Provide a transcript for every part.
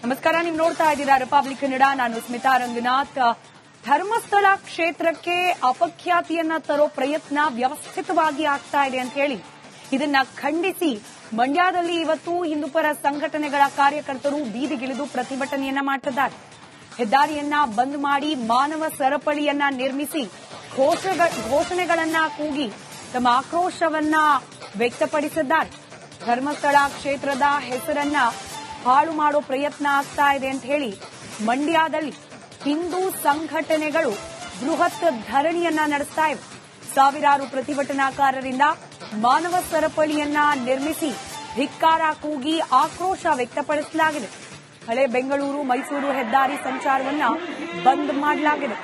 ನಮಸ್ಕಾರ, ನೀವು ನೋಡ್ತಾ ಇದ್ದೀರಾ ರಿಪಬ್ಲಿಕ್ ಕನ್ನಡ. ನಾನು ಸ್ಮಿತಾ ರಂಗನಾಥ್. ಧರ್ಮಸ್ಥಳ ಕ್ಷೇತ್ರಕ್ಕೆ ಅಪಖ್ಯಾತಿಯನ್ನ ತರೋ ಪ್ರಯತ್ನ ವ್ಯವಸ್ಥಿತವಾಗಿ ಆಗ್ತಾ ಇದೆ ಅಂತ ಹೇಳಿ ಇದನ್ನ ಖಂಡಿಸಿ ಮಂಡ್ಯದಲ್ಲಿ ಇವತ್ತು ಹಿಂದೂಪರ ಸಂಘಟನೆಗಳ ಕಾರ್ಯಕರ್ತರು ಬೀದಿಗಿಳಿದು ಪ್ರತಿಭಟನೆಯನ್ನ ಮಾಡುತ್ತಿದ್ದಾರೆ. ಹೆದ್ದಾರಿಯನ್ನ ಬಂದ್ ಮಾಡಿ ಮಾನವ ಸರಪಳಿಯನ್ನ ನಿರ್ಮಿಸಿ ಘೋಷಣೆಗಳನ್ನ ಕೂಗಿ ತಮ್ಮ ಆಕ್ರೋಶವನ್ನ ವ್ಯಕ್ತಪಡಿಸಿದ್ದಾರೆ. ಧರ್ಮಸ್ಥಳ ಕ್ಷೇತ್ರದ ಹೆಸರನ್ನ ಹಾಳು ಮಾಡೋ ಪ್ರಯತ್ನ ಆಗ್ತಾ ಇದೆ ಅಂತ ಹೇಳಿ ಮಂಡ್ಯದಲ್ಲಿ ಹಿಂದೂ ಸಂಘಟನೆಗಳು ಬೃಹತ್ ಧರಣಿಯನ್ನ ನಡೆಸ್ತಾ ಇವೆ. ಸಾವಿರಾರು ಪ್ರತಿಭಟನಾಕಾರರಿಂದ ಮಾನವ ಸರಪಳಿಯನ್ನ ನಿರ್ಮಿಸಿ ಧಿಕ್ಕಾರ ಕೂಗಿ ಆಕ್ರೋಶ ವ್ಯಕ್ತಪಡಿಸಲಾಗಿದೆ. ಹಳೆ ಬೆಂಗಳೂರು ಮೈಸೂರು ಹೆದ್ದಾರಿ ಸಂಚಾರವನ್ನ ಬಂದ್ ಮಾಡಲಾಗಿದೆ.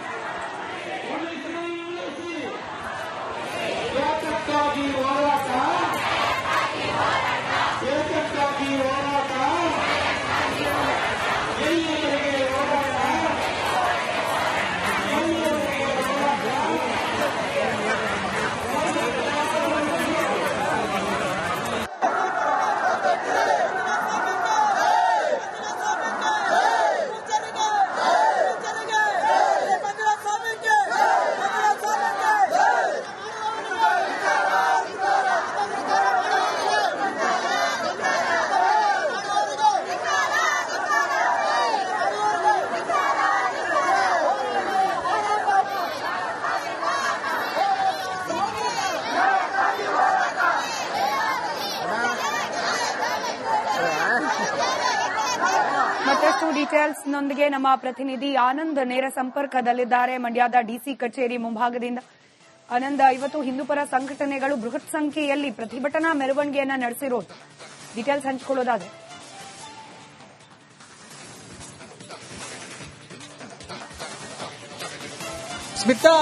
ಮತ್ತಷ್ಟು ಡೀಟೇಲ್ಸ್ನೊಂದಿಗೆ ನಮ್ಮ ಪ್ರತಿನಿಧಿ ಆನಂದ್ ನೇರ ಸಂಪರ್ಕದಲ್ಲಿದ್ದಾರೆ ಮಂಡ್ಯದ ಡಿಸಿ ಕಚೇರಿ ಮುಂಭಾಗದಿಂದ. ಆನಂದ್, ಇವತ್ತು ಹಿಂದೂಪರ ಸಂಘಟನೆಗಳು ಬೃಹತ್ ಸಂಖ್ಯೆಯಲ್ಲಿ ಪ್ರತಿಭಟನಾ ಮೆರವಣಿಗೆಯನ್ನ ನಡೆಸಿರೋದು, ಡೀಟೇಲ್ಸ್ ಹಂಚಿಕೊಳ್ಳೋದಾದ್ರೆ. ಸ್ಮಿತಾ,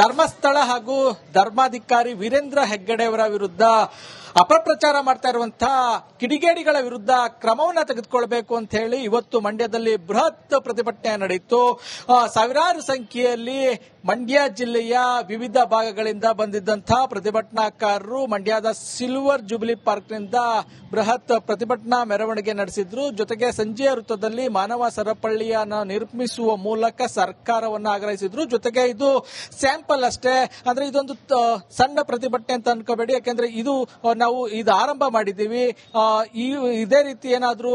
ಧರ್ಮಸ್ಥಳ ಹಾಗೂ ಧರ್ಮಾಧಿಕಾರಿ ವೀರೇಂದ್ರ ಹೆಗ್ಗಡೆ ಅವರ ವಿರುದ್ಧ ಅಪಪ್ರಚಾರ ಮಾಡ್ತಾ ಇರುವಂತಹ ಕಿಡಿಗೇಡಿಗಳ ವಿರುದ್ಧ ಕ್ರಮವನ್ನ ತೆಗೆದುಕೊಳ್ಬೇಕು ಅಂತ ಹೇಳಿ ಇವತ್ತು ಮಂಡ್ಯದಲ್ಲಿ ಬೃಹತ್ ಪ್ರತಿಭಟನೆ ನಡೆಯಿತು. ಸಾವಿರಾರು ಸಂಖ್ಯೆಯಲ್ಲಿ ಮಂಡ್ಯ ಜಿಲ್ಲೆಯ ವಿವಿಧ ಭಾಗಗಳಿಂದ ಬಂದಿದ್ದಂತಹ ಪ್ರತಿಭಟನಾಕಾರರು ಮಂಡ್ಯದ ಸಿಲ್ವರ್ ಜುಬಿಲಿ ಪಾರ್ಕ್ನಿಂದ ಬೃಹತ್ ಪ್ರತಿಭಟನಾ ಮೆರವಣಿಗೆ ನಡೆಸಿದ್ರು. ಜೊತೆಗೆ ಸಂಜೆಯ ವೃತ್ತದಲ್ಲಿ ಮಾನವ ಸರಪಳಿಯನ್ನು ನಿರ್ಮಿಸುವ ಮೂಲಕ ಸರ್ಕಾರವನ್ನು ಆಗ್ರಹಿಸಿದ್ರು. ಜೊತೆಗೆ ಇದು ಸ್ಯಾಂಪಲ್ ಅಷ್ಟೇ, ಅಂದ್ರೆ ಇದೊಂದು ಸಣ್ಣ ಪ್ರತಿಭಟನೆ ಅಂತ ಅನ್ಕೋಬೇಡಿ, ಯಾಕೆಂದ್ರೆ ಇದು ನಾವು ಆರಂಭ ಮಾಡಿದ್ದೀವಿ. ಇದೇ ರೀತಿ ಏನಾದ್ರೂ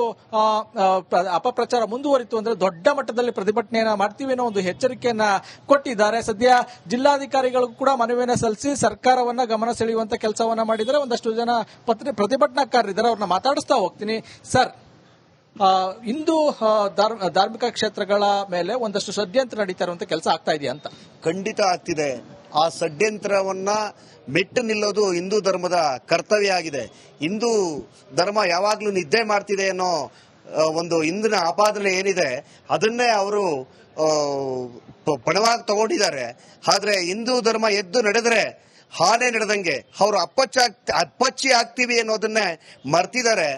ಅಪಪ್ರಚಾರ ಮುಂದುವರಿತು ಅಂದ್ರೆ ದೊಡ್ಡ ಮಟ್ಟದಲ್ಲಿ ಪ್ರತಿಭಟನೆಯನ್ನ ಮಾಡ್ತೀವಿ ಅನ್ನೋ ಒಂದು ಎಚ್ಚರಿಕೆಯನ್ನ ಕೊಟ್ಟಿದ್ದಾರೆ. ಸದ್ಯ ಜಿಲ್ಲಾಧಿಕಾರಿಗಳಿಗೂ ಕೂಡ ಮನವಿಯನ್ನ ಸಲ್ಲಿಸಿ ಸರ್ಕಾರವನ್ನ ಗಮನ ಸೆಳೆಯುವಂತ ಕೆಲಸವನ್ನ ಮಾಡಿದ್ದಾರೆ. ಒಂದಷ್ಟು ಜನ ಪ್ರತಿಭಟನಾಕಾರರಿದ್ದಾರೆ, ಅವ್ರನ್ನ ಮಾತಾಡಿಸ್ತಾ ಹೋಗ್ತೀನಿ. ಸರ್, ಹಿಂದೂ ಧಾರ್ಮಿಕ ಕ್ಷೇತ್ರಗಳ ಮೇಲೆ ಒಂದಷ್ಟು ಷಡ್ಯಂತ್ರ ನಡೀತಾ ಇರುವಂತ ಕೆಲಸ ಆಗ್ತಾ ಇದೆಯಾ ಅಂತ? ಖಂಡಿತ ಆಗ್ತಿದೆ. ಆ ಷಡ್ಯಂತ್ರವನ್ನ ಮೆಟ್ಟು ನಿಲ್ಲೋದು ಹಿಂದೂ ಧರ್ಮದ ಕರ್ತವ್ಯ ಆಗಿದೆ. ಹಿಂದೂ ಧರ್ಮ ಯಾವಾಗ್ಲೂ ನಿದ್ದೆ ಮಾಡ್ತಿದೆ ಅನ್ನೋ ಒಂದು ಹಿಂದಿನ ಆಪಾದನೆ ಏನಿದೆ ಅದನ್ನೇ ಅವರು ಪಣವಾಗಿ ತಗೊಂಡಿದ್ದಾರೆ. ಆದ್ರೆ ಹಿಂದೂ ಧರ್ಮ ಎದ್ದು ನಡೆದ್ರೆ ಹಾನೇ ನಡೆದಂಗೆ ಅವರು ಅಪ್ಪಚ್ಚಿ ಆಗ್ತೀವಿ ಅನ್ನೋದನ್ನೇ ಮರ್ತಿದ್ದಾರೆ.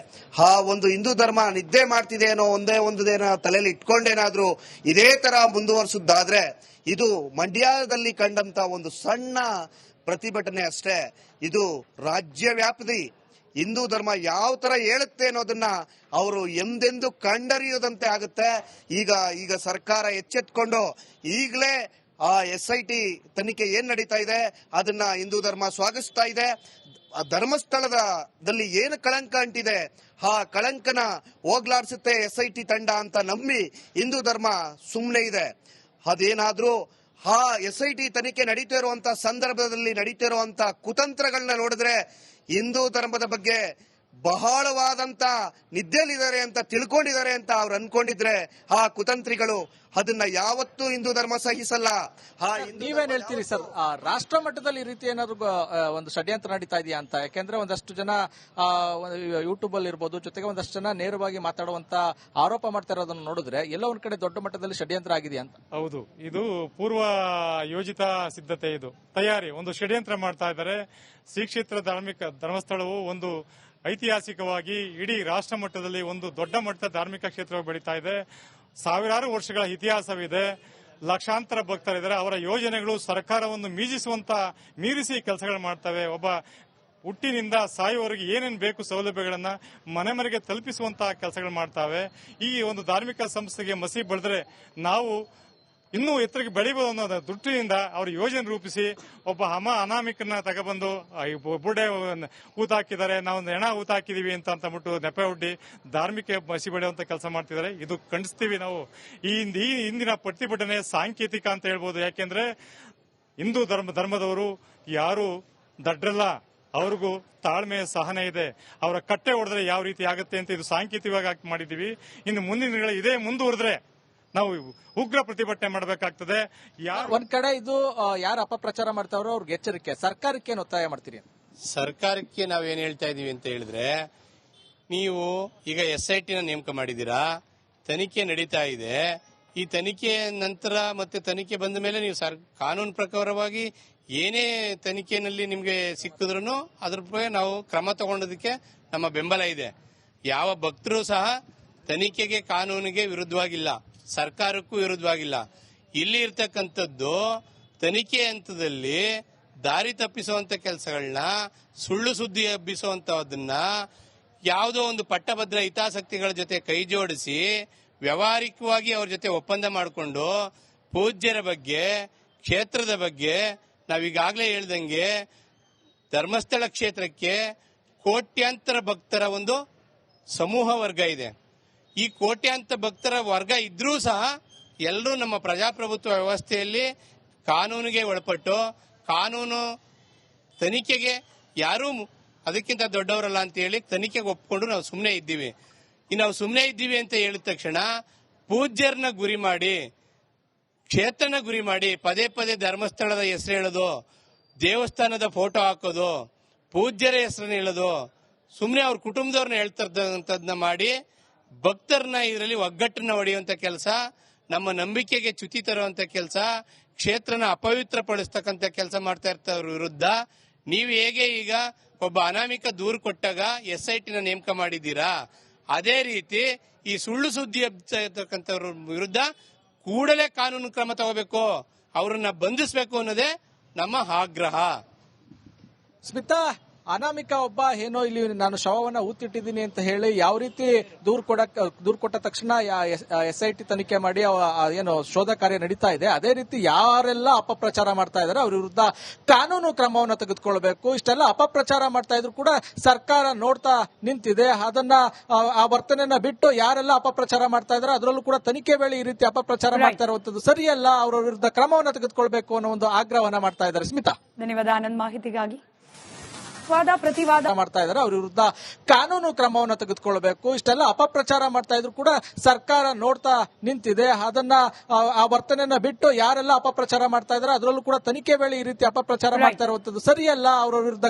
ಆ ಒಂದು ಹಿಂದೂ ಧರ್ಮ ನಿದ್ದೆ ಮಾಡ್ತಿದೆ ಅನ್ನೋ ಒಂದೇ ಒಂದೇನ ತಲೆಯಲ್ಲಿ ಇಟ್ಕೊಂಡೇನಾದ್ರೂ ಇದೇ ತರ ಮುಂದುವರಿಸುದಾದ್ರೆ ಇದು ಮಂಡ್ಯದಲ್ಲಿ ಕಂಡಂತ ಒಂದು ಸಣ್ಣ ಪ್ರತಿಭಟನೆ ಅಷ್ಟೇ. ಇದು ರಾಜ್ಯವ್ಯಾಪಿ ಹಿಂದೂ ಧರ್ಮ ಯಾವ ತರ ಹೇಳುತ್ತೆ ಅನ್ನೋದನ್ನ ಅವರು ಎಂದೆಂದು ಕಂಡರಿಯೋದಂತೆ ಆಗುತ್ತೆ. ಈಗ ಸರ್ಕಾರ ಎಚ್ಚೆತ್ಕೊಂಡು ಈಗಲೇ ಆ SIT ತನಿಖೆ ಏನ್ ನಡೀತಾ ಇದೆ ಅದನ್ನ ಹಿಂದೂ ಧರ್ಮ ಸ್ವಾಗತಿಸ್ತಾ ಇದೆ. ಧರ್ಮಸ್ಥಳದಲ್ಲಿ ಏನು ಕಳಂಕ ಅಂಟಿದೆ ಆ ಕಳಂಕನ ಹೋಗ್ಲಾಡ್ಸುತ್ತೆ SIT ತಂಡ ಅಂತ ನಂಬಿ ಹಿಂದೂ ಧರ್ಮ ಸುಮ್ಮನೆ ಇದೆ. ಅದೇನಾದ್ರೂ ಆ SIT ತನಿಖೆ ನಡೀತಾ ಇರುವಂತ ಸಂದರ್ಭದಲ್ಲಿ ನಡೀತಾ ಇರುವಂತ ಕುತಂತ್ರಗಳನ್ನ ನೋಡಿದ್ರೆ ಹಿಂದೂ ಧರ್ಮದ ಬಗ್ಗೆ ಬಹಳವಾದಂತ ನಿದ್ದೆಲಿದ್ದಾರೆ ಅಂತ ತಿಳ್ಕೊಂಡಿದ್ದಾರೆ ಅಂತ ಅವ್ರು ಅನ್ಕೊಂಡಿದ್ರೆ ಆ ಕುತಂತ್ರಿಗಳು ಅದನ್ನ ಯಾವತ್ತೂ ಹಿಂದೂ ಧರ್ಮ ಸಹಿಸಲ್ಲ. ನೀವೇನ್ ಹೇಳ್ತೀರಿ ಸರ್, ರಾಷ್ಟ್ರ ಮಟ್ಟದಲ್ಲಿ ಈ ರೀತಿ ಏನಾದ್ರು ಒಂದು ಷಡ್ಯಂತ್ರ ನಡೀತಾ ಇದೆಯಾ ಅಂತ? ಯಾಕೆಂದ್ರೆ ಒಂದಷ್ಟು ಜನ ಯೂಟ್ಯೂಬ್ ಅಲ್ಲಿ ಇರ್ಬೋದು, ಜೊತೆಗೆ ಒಂದಷ್ಟು ಜನ ನೇರವಾಗಿ ಮಾತಾಡುವಂತ ಆರೋಪ ಮಾಡ್ತಾ ಇರೋದನ್ನ ನೋಡಿದ್ರೆ ಎಲ್ಲ ಒಂದ್ ಕಡೆ ದೊಡ್ಡ ಮಟ್ಟದಲ್ಲಿ ಷಡ್ಯಂತ್ರ ಆಗಿದೆಯಾ ಅಂತ? ಹೌದು, ಇದು ಪೂರ್ವ ಯೋಜಿತ ಸಿದ್ಧತೆ, ಇದು ತಯಾರಿ, ಒಂದು ಷಡ್ಯಂತ್ರ ಮಾಡ್ತಾ ಇದ್ದಾರೆ. ಶ್ರೀ ಕ್ಷೇತ್ರ ಧರ್ಮಸ್ಥಳವು ಒಂದು ಐತಿಹಾಸಿಕವಾಗಿ ಇಡೀ ರಾಷ್ಟ್ರ ಮಟ್ಟದಲ್ಲಿ ಒಂದು ದೊಡ್ಡ ಮಟ್ಟದ ಧಾರ್ಮಿಕ ಕ್ಷೇತ್ರವಾಗಿ ಬೆಳೀತಾ ಇದೆ. ಸಾವಿರಾರು ವರ್ಷಗಳ ಇತಿಹಾಸವಿದೆ. ಲಕ್ಷಾಂತರ ಭಕ್ತರಿದ್ದಾರೆ. ಅವರ ಯೋಜನೆಗಳು ಸರ್ಕಾರವನ್ನು ಮೀರಿಸಿ ಕೆಲಸಗಳು ಮಾಡ್ತವೆ. ಒಬ್ಬ ಹುಟ್ಟಿನಿಂದ ಸಾಯುವವರೆಗೆ ಏನೇನು ಬೇಕು ಸೌಲಭ್ಯಗಳನ್ನ ಮನೆ ಮನೆಗೆ ತಲುಪಿಸುವಂತಹ ಕೆಲಸಗಳು ಮಾಡ್ತಾವೆ. ಈ ಒಂದು ಧಾರ್ಮಿಕ ಸಂಸ್ಥೆಗೆ ಮಸಿ ಬೆಳೆದ್ರೆ ನಾವು ಇನ್ನೂ ಎತ್ತರಕ್ಕೆ ಬೆಳಿಬಹುದು ಅನ್ನೋ ದೃಷ್ಟಿಯಿಂದ ಅವರು ಯೋಜನೆ ರೂಪಿಸಿ ಒಬ್ಬ ಅನಾಮಿಕನ ತಗೊಬಂದು ಬುಡ್ಡೆ ಊತ ಹಾಕಿದ್ದಾರೆ, ನಾವು ಹೆಣ ಊತ ಹಾಕಿದೀವಿ ಅಂತ ಅಂದ್ಬಿಟ್ಟು ನೆಪೆ ಒಡ್ಡಿ ಧಾರ್ಮಿಕ ಮಸಿ ಬೆಳೆಯುವಂತ ಕೆಲಸ ಮಾಡ್ತಿದ್ದಾರೆ. ಇದು ಖಂಡಿಸ್ತೀವಿ ನಾವು. ಈ ಇಂದಿನ ಪ್ರತಿಭಟನೆ ಸಾಂಕೇತಿಕ ಅಂತ ಹೇಳ್ಬೋದು. ಯಾಕೆಂದ್ರೆ ಹಿಂದೂ ಧರ್ಮದವರು ಯಾರು ದಡ್ರಲ್ಲ, ಅವ್ರಿಗೂ ತಾಳ್ಮೆ ಸಹನೆ ಇದೆ. ಅವರ ಕಟ್ಟೆ ಹೊಡೆದ್ರೆ ಯಾವ ರೀತಿ ಆಗುತ್ತೆ ಅಂತ ಇದು ಸಾಂಕೇತಿಕವಾಗಿ ಮಾಡಿದೀವಿ. ಇನ್ನು ಮುಂದಿನ ದಿನಗಳಲ್ಲಿ ಇದೇ ಮುಂದುವರೆದ್ರೆ ನಾವು ಉಗ್ರ ಪ್ರತಿಭಟನೆ ಮಾಡಬೇಕಾಗ್ತದೆ. ಒಂದ್ ಕಡೆ ಇದು ಯಾರು ಅಪಪ್ರಚಾರ ಮಾಡ್ತಾರೋ ಅವ್ರಿಗೆ ಎಚ್ಚರಿಕೆ, ಸರ್ಕಾರಕ್ಕೆ ಏನು ಒತ್ತಾಯ ಮಾಡ್ತೀರಿ? ಸರ್ಕಾರಕ್ಕೆ ನಾವೇನ್ ಹೇಳ್ತಾ ಇದೀವಿ ಅಂತ ಹೇಳಿದ್ರೆ, ನೀವು ಈಗ SIT ನೇಮಕ ಮಾಡಿದೀರಾ, ತನಿಖೆ ನಡೀತಾ ಇದೆ. ಈ ತನಿಖೆ ನಂತರ ಮತ್ತೆ ತನಿಖೆ ಬಂದ ಮೇಲೆ ನೀವು ಕಾನೂನು ಪ್ರಕಾರವಾಗಿ ಏನೇ ತನಿಖೆನಲ್ಲಿ ನಿಮ್ಗೆ ಸಿಕ್ಕಿದ್ರು ಅದ್ರ ಬಗ್ಗೆ ನಾವು ಕ್ರಮ ತಗೊಂಡೋದಕ್ಕೆ ನಮ್ಮ ಬೆಂಬಲ ಇದೆ. ಯಾವ ಭಕ್ತರು ಸಹ ತನಿಖೆಗೆ ಕಾನೂನಿಗೆ ವಿರುದ್ಧವಾಗಿಲ್ಲ, ಸರ್ಕಾರಕ್ಕೂ ವಿರುದ್ಧವಾಗಿಲ್ಲ. ಇಲ್ಲಿ ಇರ್ತಕ್ಕಂಥದ್ದು ತನಿಖೆ ಹಂತದಲ್ಲಿ ದಾರಿ ತಪ್ಪಿಸುವಂತ ಕೆಲಸಗಳನ್ನ, ಸುಳ್ಳು ಸುದ್ದಿ ಹಬ್ಬಿಸುವಂತಹದನ್ನ ಯಾವುದೋ ಒಂದು ಪಟ್ಟಭದ್ರ ಹಿತಾಸಕ್ತಿಗಳ ಜೊತೆ ಕೈ ಜೋಡಿಸಿ ವ್ಯವಹಾರಿಕವಾಗಿ ಅವ್ರ ಜೊತೆ ಒಪ್ಪಂದ ಮಾಡಿಕೊಂಡು ಪೂಜ್ಯರ ಬಗ್ಗೆ, ಕ್ಷೇತ್ರದ ಬಗ್ಗೆ ನಾವೀಗಾಗಲೇ ಹೇಳ್ದಂಗೆ ಧರ್ಮಸ್ಥಳ ಕ್ಷೇತ್ರಕ್ಕೆ ಕೋಟ್ಯಾಂತರ ಭಕ್ತರ ಒಂದು ಸಮೂಹ ವರ್ಗ ಇದೆ. ಈ ಕೋಟ್ಯಾಂತರ ಭಕ್ತರ ವರ್ಗ ಇದ್ರೂ ಸಹ ಎಲ್ಲರೂ ನಮ್ಮ ಪ್ರಜಾಪ್ರಭುತ್ವ ವ್ಯವಸ್ಥೆಯಲ್ಲಿ ಕಾನೂನಿಗೆ ಒಳಪಟ್ಟು ಕಾನೂನು ತನಿಖೆಗೆ ಯಾರೂ ಅದಕ್ಕಿಂತ ದೊಡ್ಡವರಲ್ಲ ಅಂತ ಹೇಳಿ ತನಿಖೆಗೆ ಒಪ್ಪಿಕೊಂಡು ನಾವು ಸುಮ್ಮನೆ ಇದ್ದೀವಿ. ನಾವು ಸುಮ್ಮನೆ ಇದ್ದೀವಿ ಅಂತ ಹೇಳಿದ ತಕ್ಷಣ ಪೂಜ್ಯರನ್ನ ಗುರಿ ಮಾಡಿ, ಕ್ಷೇತ್ರನ ಗುರಿ ಮಾಡಿ ಪದೇ ಪದೇ ಧರ್ಮಸ್ಥಳದ ಹೆಸರು ಹೇಳೋದು, ದೇವಸ್ಥಾನದ ಫೋಟೋ ಹಾಕೋದು, ಪೂಜ್ಯರ ಹೆಸರನ್ನ ಹೇಳೋದು, ಸುಮ್ಮನೆ ಅವ್ರ ಕುಟುಂಬದವ್ರನ್ನ ಹೇಳ್ತಾರದನ್ನ ಮಾಡಿ ಭಕ್ತರನ್ನ ಇದರಲ್ಲಿ ಒಗ್ಗಟ್ಟನ್ನ ಹೊಡೆಯುವಂತ ಕೆಲಸ, ನಮ್ಮ ನಂಬಿಕೆಗೆ ಚ್ಯುತಿ ತರುವಂತ ಕೆಲಸ, ಕ್ಷೇತ್ರನ ಅಪವಿತ್ರಪಡಿಸ್ತಕ್ಕಂಥ ಕೆಲಸ ಮಾಡ್ತಾ ಇರ್ತವ್ರ ವಿರುದ್ಧ ನೀವು ಹೇಗೆ ಈಗ ಒಬ್ಬ ಅನಾಮಿಕ ದೂರು ಕೊಟ್ಟಾಗ SIT ನೇಮಕ ಮಾಡಿದ್ದೀರಾ, ಅದೇ ರೀತಿ ಈ ಸುಳ್ಳು ಸುದ್ದಿ ಹಬ್ಬಿಸ್ತಕ್ಕಂಥವ್ರ ವಿರುದ್ಧ ಕೂಡಲೇ ಕಾನೂನು ಕ್ರಮ ತಗೋಬೇಕು, ಅವರನ್ನ ಬಂಧಿಸಬೇಕು ಅನ್ನೋದೇ ನಮ್ಮ ಆಗ್ರಹ. ಸ್ಮಿತಾ, ಅನಾಮಿಕ ಒಬ್ಬ ಏನೋ ಇಲ್ಲಿ ನಾನು ಶವವನ್ನ ಊತಿಟ್ಟಿದ್ದೀನಿ ಅಂತ ಹೇಳಿ ಯಾವ ರೀತಿ ದೂರು ಕೊಟ್ಟ ತಕ್ಷಣ SIT ತನಿಖೆ ಮಾಡಿ ಏನು ಶೋಧ ಕಾರ್ಯ ನಡೀತಾ ಇದೆ, ಅದೇ ರೀತಿ ಯಾರೆಲ್ಲ ಅಪಪ್ರಚಾರ ಮಾಡ್ತಾ ಇದಾರೆ ಅವ್ರ ವಿರುದ್ಧ ಕಾನೂನು ಕ್ರಮವನ್ನು ತೆಗೆದುಕೊಳ್ಬೇಕು. ಇಷ್ಟೆಲ್ಲ ಅಪಪ್ರಚಾರ ಮಾಡ್ತಾ ಇದ್ರು ಕೂಡ ಸರ್ಕಾರ ನೋಡ್ತಾ ನಿಂತಿದೆ. ಅದನ್ನ ಆ ವರ್ತನೆಯನ್ನ ಬಿಟ್ಟು ಯಾರೆಲ್ಲ ಅಪಪ್ರಚಾರ ಮಾಡ್ತಾ ಇದಾರೆ ಅದರಲ್ಲೂ ಕೂಡ ತನಿಖೆ ವೇಳೆ ಈ ರೀತಿ ಅಪಪ್ರಚಾರ ಮಾಡ್ತಾ ಇರುವಂತದ್ದು ಸರಿಯಲ್ಲ, ಅವರ ವಿರುದ್ಧ ಕ್ರಮವನ್ನು ತೆಗೆದುಕೊಳ್ಬೇಕು ಅನ್ನೋ ಒಂದು ಆಗ್ರಹವನ್ನ ಮಾಡ್ತಾ ಇದ್ದಾರೆ. ಸ್ಮಿತಾ, ಧನ್ಯವಾದ ಆನಂದ್ ಮಾಹಿತಿಗಾಗಿ. ವಾದ ಪ್ರತಿವಾದ ಮಾಡ್ತಾ ಇದ್ದಾರೆ, ಅವ್ರ ವಿರುದ್ಧ ಕಾನೂನು ಕ್ರಮವನ್ನು ತೆಗೆದುಕೊಳ್ಬೇಕು. ಇಷ್ಟೆಲ್ಲ ಅಪಪ್ರಚಾರ ಮಾಡ್ತಾ ಇದ್ರು ಕೂಡ ಸರ್ಕಾರ ನೋಡ್ತಾ ನಿಂತಿದೆ. ಅದನ್ನ ಆ ವರ್ತನೆಯನ್ನ ಬಿಟ್ಟು ಯಾರೆಲ್ಲ ಅಪಪ್ರಚಾರ ಮಾಡ್ತಾ ಇದಾರೆ ಅದರಲ್ಲೂ ಕೂಡ ತನಿಖೆ ವೇಳೆ ಈ ರೀತಿ ಅಪಪ್ರಚಾರ ಮಾಡ್ತಾ ಇರುವಂತದ್ದು ಸರಿಯಲ್ಲ, ಅವರ ವಿರುದ್ಧ